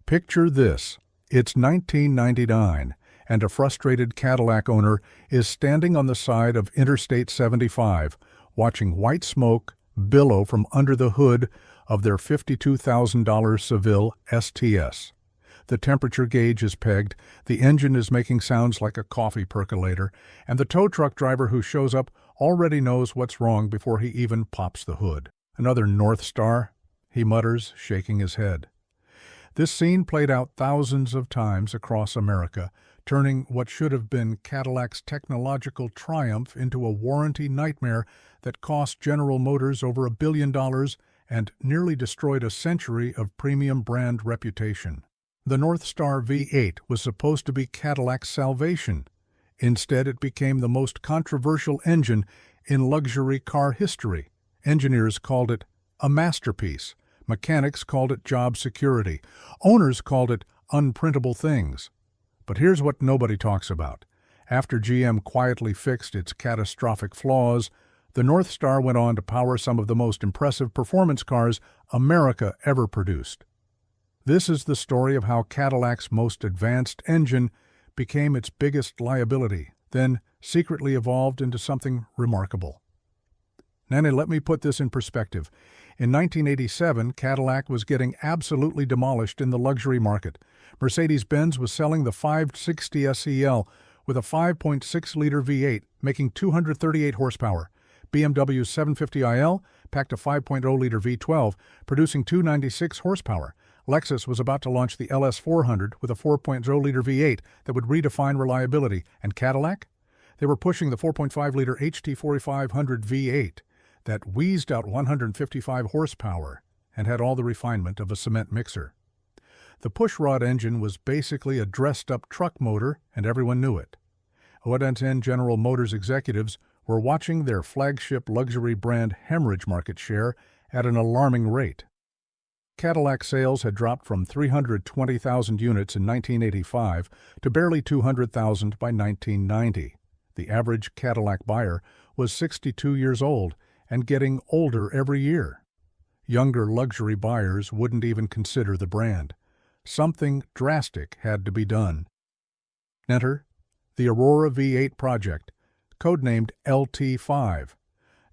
Picture this. It's 1999, and a frustrated Cadillac owner is standing on the side of Interstate 75, watching white smoke billow from under the hood of their $52,000 Seville STS. The temperature gauge is pegged, the engine is making sounds like a coffee percolator, and the tow truck driver who shows up already knows what's wrong before he even pops the hood. "Another Northstar?" he mutters, shaking his head. This scene played out thousands of times across America, turning what should have been Cadillac's technological triumph into a warranty nightmare that cost General Motors over $1 billion and nearly destroyed a century of premium brand reputation. The Northstar V8 was supposed to be Cadillac's salvation. Instead, it became the most controversial engine in luxury car history. Engineers called it a masterpiece. Mechanics called it job security. Owners called it unprintable things. But here's what nobody talks about. After GM quietly fixed its catastrophic flaws, the Northstar went on to power some of the most impressive performance cars America ever produced. This is the story of how Cadillac's most advanced engine became its biggest liability, then secretly evolved into something remarkable. Now, let me put this in perspective. In 1987, Cadillac was getting absolutely demolished in the luxury market. Mercedes-Benz was selling the 560 SEL with a 5.6-liter V8, making 238 horsepower. BMW's 750iL packed a 5.0-liter V12, producing 296 horsepower. Lexus was about to launch the LS400 with a 4.0-liter V8 that would redefine reliability. And Cadillac? They were pushing the 4.5-liter HT4500 V8 that wheezed out 155 horsepower and had all the refinement of a cement mixer. The pushrod engine was basically a dressed-up truck motor, and everyone knew it. O&M General Motors executives were watching their flagship luxury brand hemorrhage market share at an alarming rate. Cadillac sales had dropped from 320,000 units in 1985 to barely 200,000 by 1990. The average Cadillac buyer was 62 years old and getting older every year. Younger luxury buyers wouldn't even consider the brand. Something drastic had to be done. Enter the Aurora V8 project, codenamed LT5.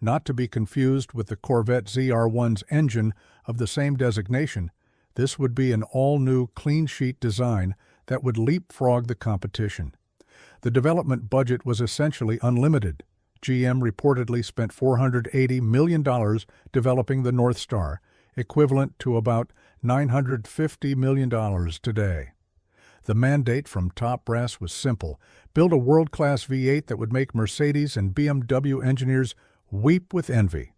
Not to be confused with the Corvette ZR1's engine of the same designation, this would be an all-new clean-sheet design that would leapfrog the competition. The development budget was essentially unlimited. GM reportedly spent $480 million developing the Northstar, equivalent to about $950 million today. The mandate from top brass was simple: build a world-class V8 that would make Mercedes and BMW engineers weep with envy.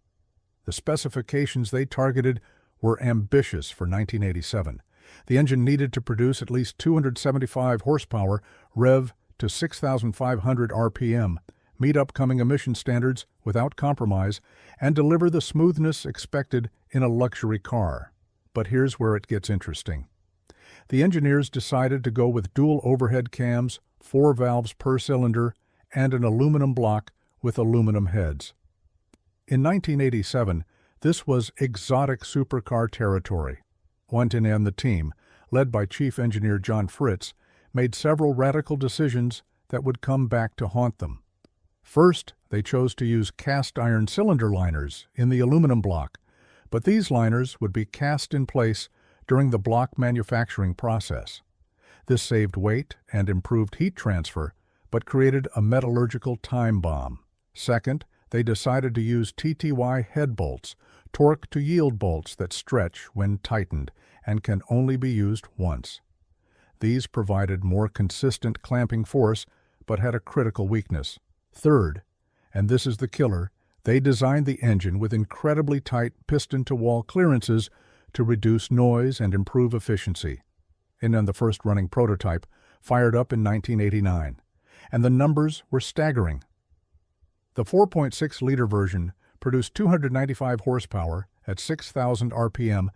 The specifications they targeted were ambitious for 1987. The engine needed to produce at least 275 horsepower, rev to 6,500 RPM, meet upcoming emission standards without compromise, and deliver the smoothness expected in a luxury car. But here's where it gets interesting. The engineers decided to go with dual overhead cams, 4 valves per cylinder, and an aluminum block with aluminum heads. In 1987, this was exotic supercar territory. Wantin and the team, led by Chief Engineer John Fritz, made several radical decisions that would come back to haunt them. First, they chose to use cast iron cylinder liners in the aluminum block, but these liners would be cast in place during the block manufacturing process. This saved weight and improved heat transfer, but created a metallurgical time bomb. Second, they decided to use TTY head bolts, torque-to-yield bolts that stretch when tightened and can only be used once. These provided more consistent clamping force, but had a critical weakness. Third, and this is the killer, they designed the engine with incredibly tight piston-to-wall clearances to reduce noise and improve efficiency. And then the first running prototype fired up in 1989, and the numbers were staggering. The 4.6-liter version produced 295 horsepower at 6,000 RPM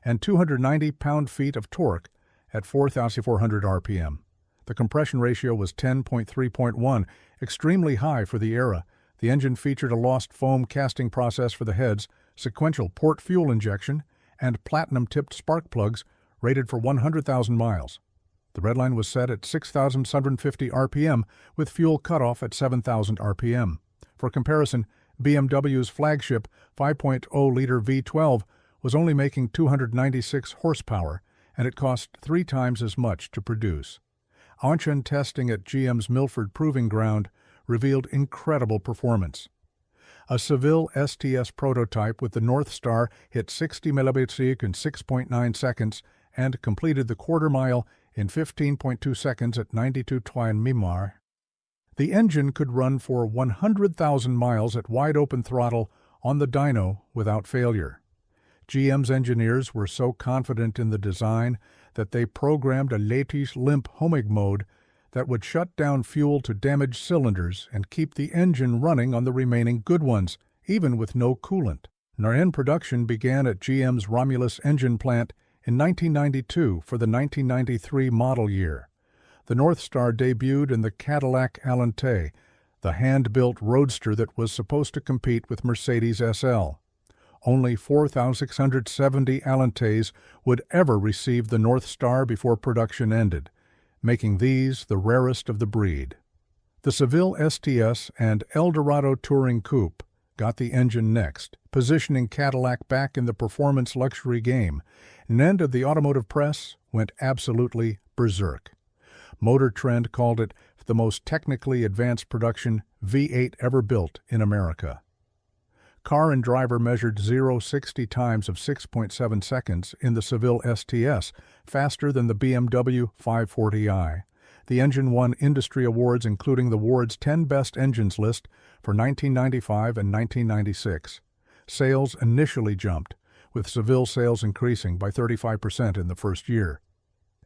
and 290 pound-feet of torque at 4,400 RPM. The compression ratio was 10.3.1, extremely high for the era. The engine featured a lost foam casting process for the heads, sequential port fuel injection, and platinum-tipped spark plugs rated for 100,000 miles. The redline was set at 6,750 RPM with fuel cutoff at 7,000 RPM. For comparison, BMW's flagship 5.0-liter V12 was only making 296 horsepower, and it cost 3 times as much to produce. On-chain testing at GM's Milford Proving Ground revealed incredible performance. A Seville STS prototype with the Northstar hit 60 mbit/s in 6.9 seconds and completed the quarter mile in 15.2 seconds at 92 km/h. The engine could run for 100,000 miles at wide-open throttle on the dyno without failure. GM's engineers were so confident in the design that they programmed a lattice limp homing mode that would shut down fuel to damaged cylinders and keep the engine running on the remaining good ones, even with no coolant. NARN production began at GM's Romulus engine plant in 1992 for the 1993 model year. The Northstar debuted in the Cadillac Alente, the hand-built roadster that was supposed to compete with Mercedes SL. Only 4,670 Alentes would ever receive the Northstar before production ended, making these the rarest of the breed. The Seville STS and Eldorado Touring Coupe got the engine next, positioning Cadillac back in the performance luxury game. An end of the automotive press went absolutely berserk. Motor Trend called it the most technically advanced production V8 ever built in America. Car and driver measured 0-60 times of 6.7 seconds in the Seville STS, faster than the BMW 540i. The engine won industry awards, including the Ward's 10 Best Engines list for 1995 and 1996. Sales initially jumped, with Seville sales increasing by 35% in the first year.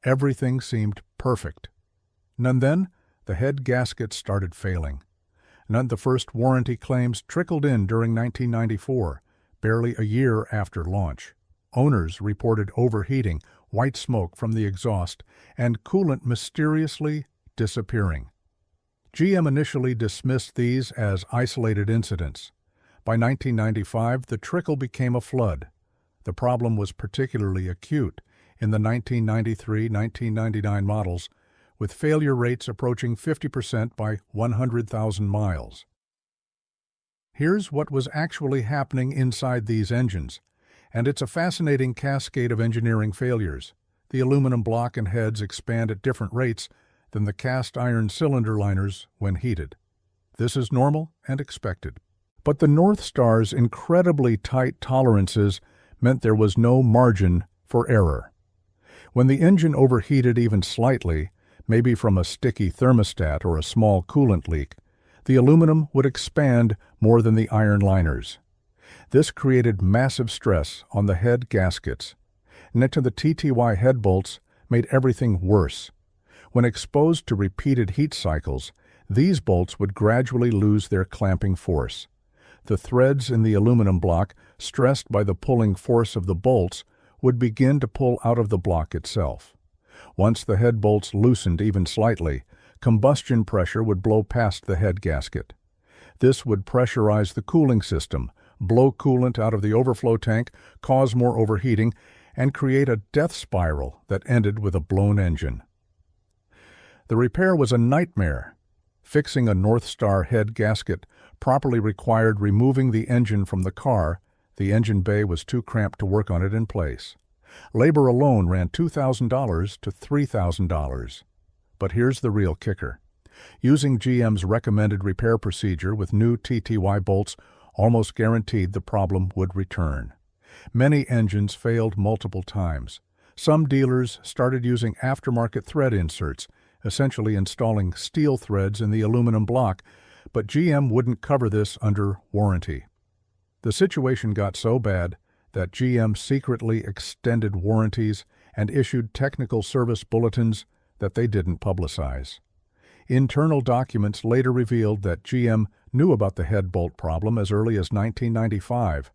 Everything seemed perfect. And then, the head gasket started failing. None the first warranty claims trickled in during 1994, barely a year after launch. Owners reported overheating, white smoke from the exhaust, and coolant mysteriously disappearing. GM initially dismissed these as isolated incidents. By 1995, the trickle became a flood. The problem was particularly acute in the 1993-1999 models, with failure rates approaching 50% by 100,000 miles. Here's what was actually happening inside these engines, and it's a fascinating cascade of engineering failures. The aluminum block and heads expand at different rates than the cast iron cylinder liners when heated. This is normal and expected. But the Northstar's incredibly tight tolerances meant there was no margin for error. When the engine overheated even slightly, maybe from a sticky thermostat or a small coolant leak, the aluminum would expand more than the iron liners. This created massive stress on the head gaskets. Next to the TTY head bolts made everything worse. When exposed to repeated heat cycles, these bolts would gradually lose their clamping force. The threads in the aluminum block, stressed by the pulling force of the bolts, would begin to pull out of the block itself. Once the head bolts loosened even slightly, combustion pressure would blow past the head gasket. This would pressurize the cooling system, blow coolant out of the overflow tank, cause more overheating, and create a death spiral that ended with a blown engine. The repair was a nightmare. Fixing a Northstar head gasket properly required removing the engine from the car. The engine bay was too cramped to work on it in place. Labor alone ran $2,000 to $3,000. But here's the real kicker. Using GM's recommended repair procedure with new TTY bolts almost guaranteed the problem would return. Many engines failed multiple times. Some dealers started using aftermarket thread inserts, essentially installing steel threads in the aluminum block, but GM wouldn't cover this under warranty. The situation got so bad that GM secretly extended warranties and issued technical service bulletins that they didn't publicize. Internal documents later revealed that GM knew about the head bolt problem as early as 1995,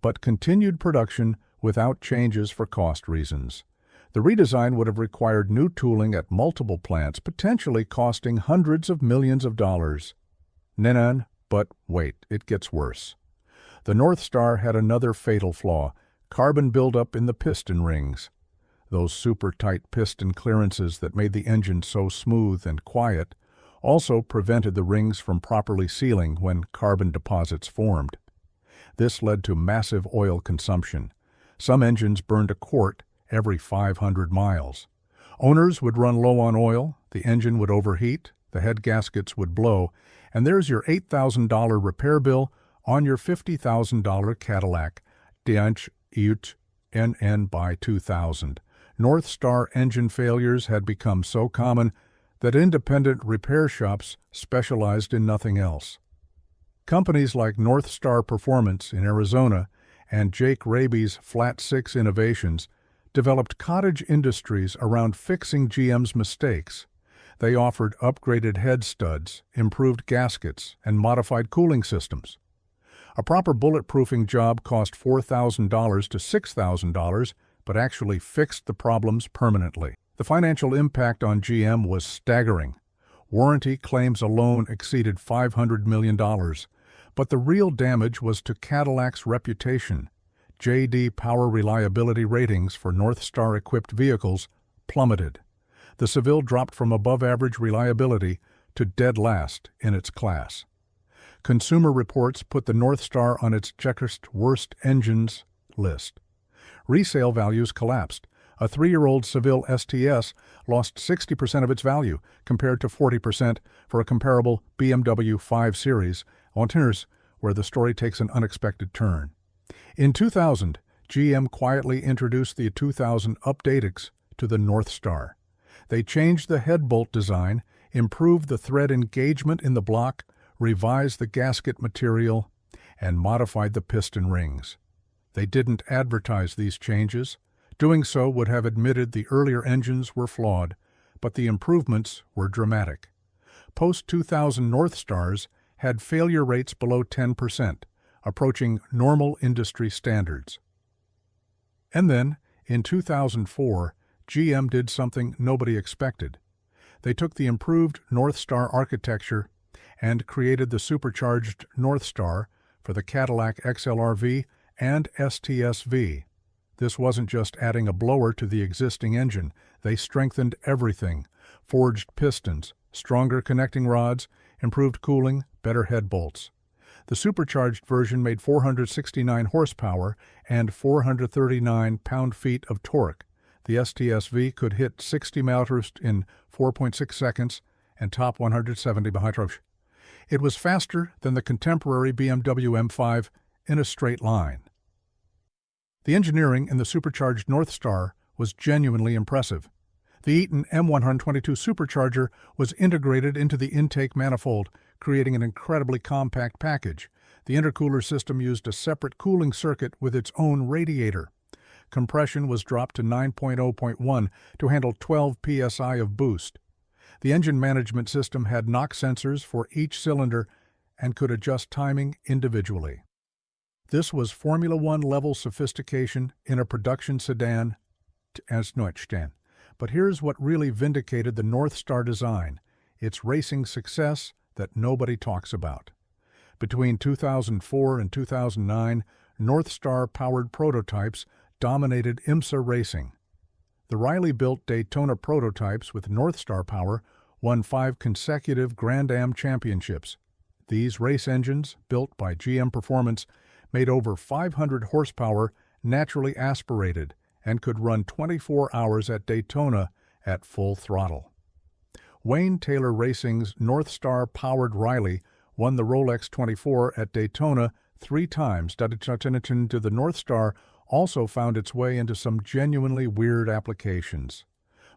but continued production without changes for cost reasons. The redesign would have required new tooling at multiple plants, potentially costing hundreds of millions of dollars. But wait, it gets worse. The Northstar had another fatal flaw: carbon buildup in the piston rings. Those super tight piston clearances that made the engine so smooth and quiet also prevented the rings from properly sealing when carbon deposits formed. This led to massive oil consumption. Some engines burned a quart every 500 miles. Owners would run low on oil, the engine would overheat, the head gaskets would blow, and there's your $8,000 repair bill on your $50,000 Cadillac. Dianch Ut NN by 2000. Northstar engine failures had become so common that independent repair shops specialized in nothing else. Companies like Northstar Performance in Arizona and Jake Raby's Flat 6 Innovations developed cottage industries around fixing GM's mistakes. They offered upgraded head studs, improved gaskets, and modified cooling systems. A proper bulletproofing job cost $4,000 to $6,000, but actually fixed the problems permanently. The financial impact on GM was staggering. Warranty claims alone exceeded $500 million, but the real damage was to Cadillac's reputation. J.D. Power reliability ratings for Northstar-equipped vehicles plummeted. The Seville dropped from above-average reliability to dead last in its class. Consumer Reports put the Northstar on its checkered worst engines list. Resale values collapsed. A 3-year-old Seville STS lost 60% of its value, compared to 40% for a comparable BMW 5 Series, where the story takes an unexpected turn. In 2000, GM quietly introduced the 2000 Updatix to the Northstar. They changed the head bolt design, improved the thread engagement in the block, revised the gasket material, and modified the piston rings. They didn't advertise these changes. Doing so would have admitted the earlier engines were flawed, but the improvements were dramatic. Post-2000 Northstars had failure rates below 10%, approaching normal industry standards. And then, in 2004, GM did something nobody expected. They took the improved Northstar architecture and created the supercharged Northstar for the Cadillac XLR-V and STS-V. This wasn't just adding a blower to the existing engine. They strengthened everything: forged pistons, stronger connecting rods, improved cooling, better head bolts. The supercharged version made 469 horsepower and 439 pound-feet of torque. The STS-V could hit 60 mph in 4.6 seconds and top 170 mph. It was faster than the contemporary BMW M5 in a straight line. The engineering in the supercharged Northstar was genuinely impressive. The Eaton M122 supercharger was integrated into the intake manifold, creating an incredibly compact package. The intercooler system used a separate cooling circuit with its own radiator. Compression was dropped to 9.0.1 to handle 12 psi of boost. The engine management system had knock sensors for each cylinder and could adjust timing individually. This was Formula One level sophistication in a production sedan as Northstar. But here's what really vindicated the Northstar design: its racing success that nobody talks about. Between 2004 and 2009, Northstar-powered prototypes dominated IMSA racing. The Riley-built Daytona prototypes with Northstar power won 5 consecutive Grand Am championships. These race engines, built by GM Performance, made over 500 horsepower naturally aspirated and could run 24 hours at Daytona at full throttle. Wayne Taylor Racing's Northstar-powered Riley won the Rolex 24 at Daytona 3 times. To the Northstar also found its way into some genuinely weird applications.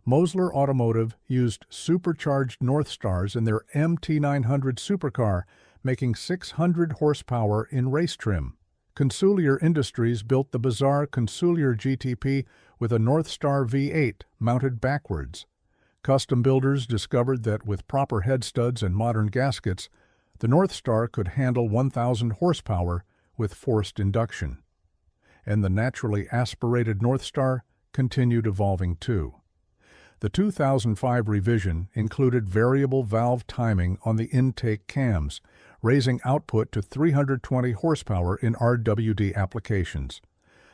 Mosler Automotive used supercharged Northstars in their MT900 supercar, making 600 horsepower in race trim. Consulier Industries built the bizarre Consulier GTP with a Northstar V8 mounted backwards. Custom builders discovered that with proper head studs and modern gaskets, the Northstar could handle 1,000 horsepower with forced induction. And the naturally aspirated Northstar continued evolving too. The 2005 revision included variable valve timing on the intake cams, raising output to 320 horsepower in RWD applications.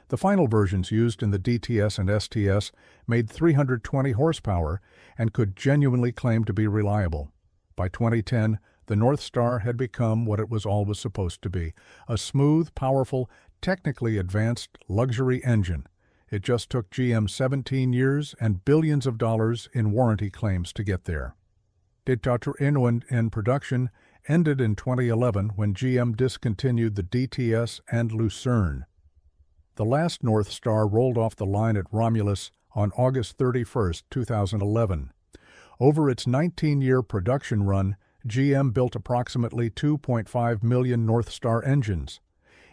The final versions used in the DTS and STS made 320 horsepower and could genuinely claim to be reliable. By 2010, the Northstar had become what it was always supposed to be, a smooth, powerful, technically advanced luxury engine. It just took GM 17 years and billions of dollars in warranty claims to get there. Detailliert in production ended in 2011 when GM discontinued the DTS and Lucerne. The last Northstar rolled off the line at Romulus on August 31, 2011. Over its 19-year production run, GM built approximately 2.5 million Northstar engines.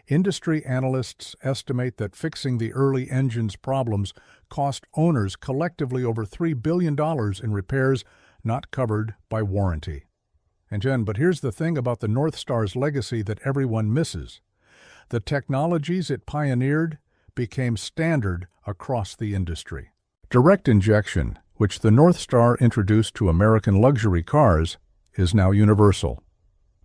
Industry analysts estimate that fixing the early engine's problems cost owners collectively over $3 billion in repairs not covered by warranty. And Jen, but here's the thing about the Northstar's legacy that everyone misses. The technologies it pioneered became standard across the industry. Direct injection, which the Northstar introduced to American luxury cars, is now universal.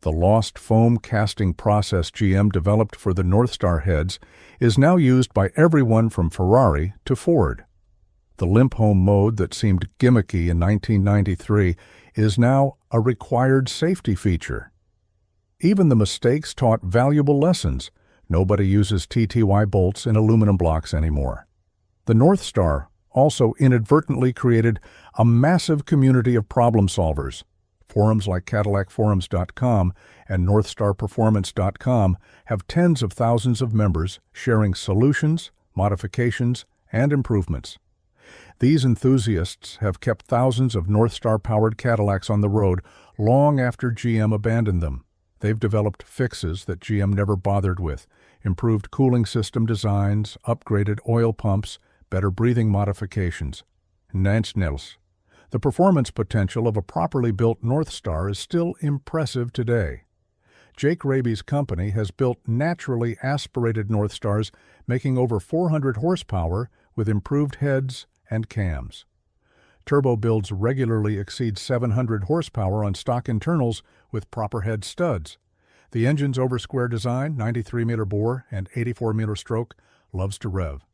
The lost foam casting process GM developed for the Northstar heads is now used by everyone from Ferrari to Ford. The limp home mode that seemed gimmicky in 1993 is now a required safety feature. Even the mistakes taught valuable lessons. Nobody uses TTY bolts in aluminum blocks anymore. The Northstar also inadvertently created a massive community of problem solvers. Forums like CadillacForums.com and NorthstarPerformance.com have tens of thousands of members sharing solutions, modifications, and improvements. These enthusiasts have kept thousands of Northstar-powered Cadillacs on the road long after GM abandoned them. They've developed fixes that GM never bothered with, improved cooling system designs, upgraded oil pumps, better breathing modifications. The performance potential of a properly built Northstar is still impressive today. Jake Raby's company has built naturally aspirated Northstars, making over 400 horsepower with improved heads and cams. Turbo builds regularly exceed 700 horsepower on stock internals with proper head studs. The engine's over-square design, 93mm bore and 84mm stroke, loves to rev.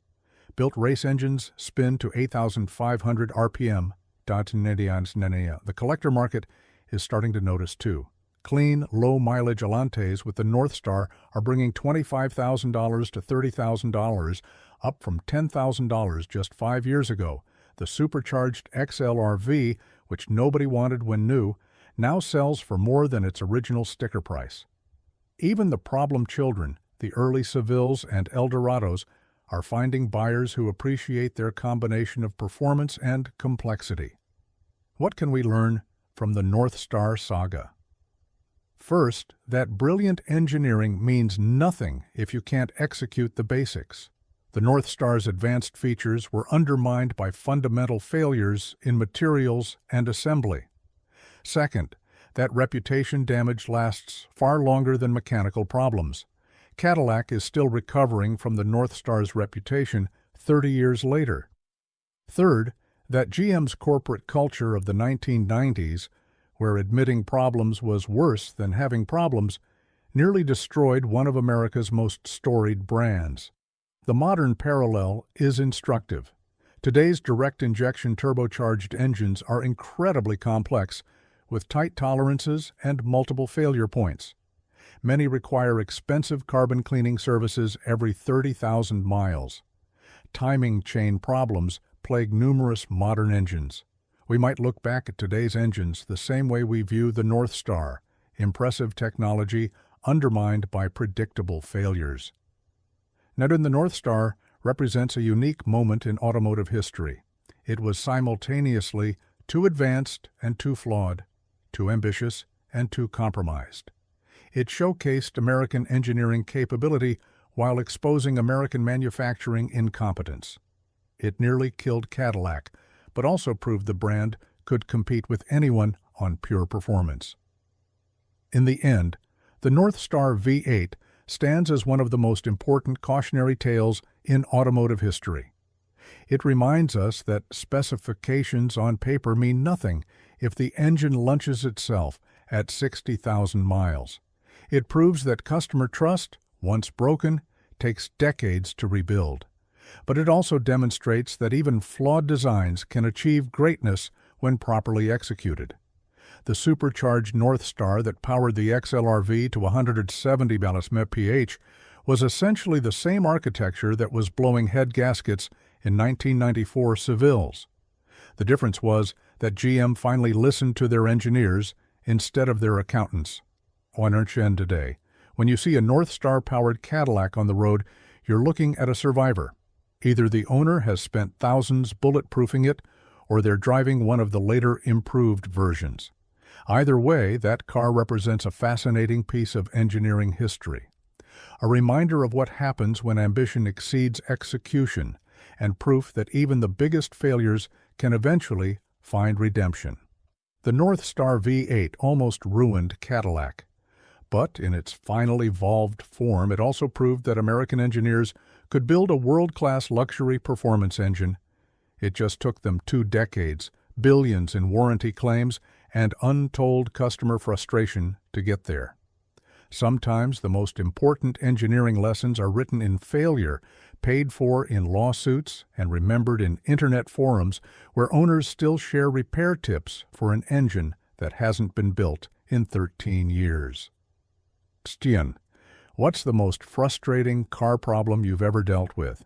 Built race engines spin to 8,500 RPM. The collector market is starting to notice too. Clean, low-mileage Alantes with the Northstar are bringing $25,000 to $30,000, up from $10,000 just 5 years ago. The supercharged XLR-V, which nobody wanted when new, now sells for more than its original sticker price. Even the problem children, the early Sevilles and Eldorados, are finding buyers who appreciate their combination of performance and complexity. What can we learn from the Northstar saga? First, that brilliant engineering means nothing if you can't execute the basics. The Northstar's advanced features were undermined by fundamental failures in materials and assembly. Second, that reputation damage lasts far longer than mechanical problems. Cadillac is still recovering from the Northstar's reputation 30 years later. Third, that GM's corporate culture of the 1990s, where admitting problems was worse than having problems, nearly destroyed one of America's most storied brands. The modern parallel is instructive. Today's direct-injection turbocharged engines are incredibly complex, with tight tolerances and multiple failure points. Many require expensive carbon cleaning services every 30,000 miles. Timing chain problems plague numerous modern engines. We might look back at today's engines the same way we view the Northstar, impressive technology undermined by predictable failures. Now, the Northstar represents a unique moment in automotive history. It was simultaneously too advanced and too flawed, too ambitious and too compromised. It showcased American engineering capability while exposing American manufacturing incompetence. It nearly killed Cadillac, but also proved the brand could compete with anyone on pure performance. In the end, the Northstar V8 stands as one of the most important cautionary tales in automotive history. It reminds us that specifications on paper mean nothing if the engine launches itself at 60,000 miles. It proves that customer trust, once broken, takes decades to rebuild. But it also demonstrates that even flawed designs can achieve greatness when properly executed. The supercharged Northstar that powered the XLR-V to 170 mph was essentially the same architecture that was blowing head gaskets in 1994 Sevilles. The difference was that GM finally listened to their engineers instead of their accountants. On Earth End today, when you see a Northstar-powered Cadillac on the road, you're looking at a survivor. Either the owner has spent thousands bulletproofing it, or they're driving one of the later improved versions. Either way, that car represents a fascinating piece of engineering history. A reminder of what happens when ambition exceeds execution, and proof that even the biggest failures can eventually find redemption. The Northstar V8 almost ruined Cadillac. But in its final evolved form, it also proved that American engineers could build a world-class luxury performance engine. It just took them 2 decades, billions in warranty claims, and untold customer frustration to get there. Sometimes the most important engineering lessons are written in failure, paid for in lawsuits, and remembered in internet forums where owners still share repair tips for an engine that hasn't been built in 13 years. Stian, what's the most frustrating car problem you've ever dealt with?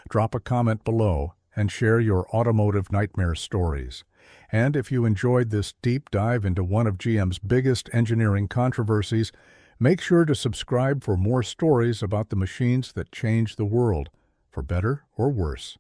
Drop a comment below and share your automotive nightmare stories. And if you enjoyed this deep dive into one of GM's biggest engineering controversies, make sure to subscribe for more stories about the machines that change the world, for better or worse.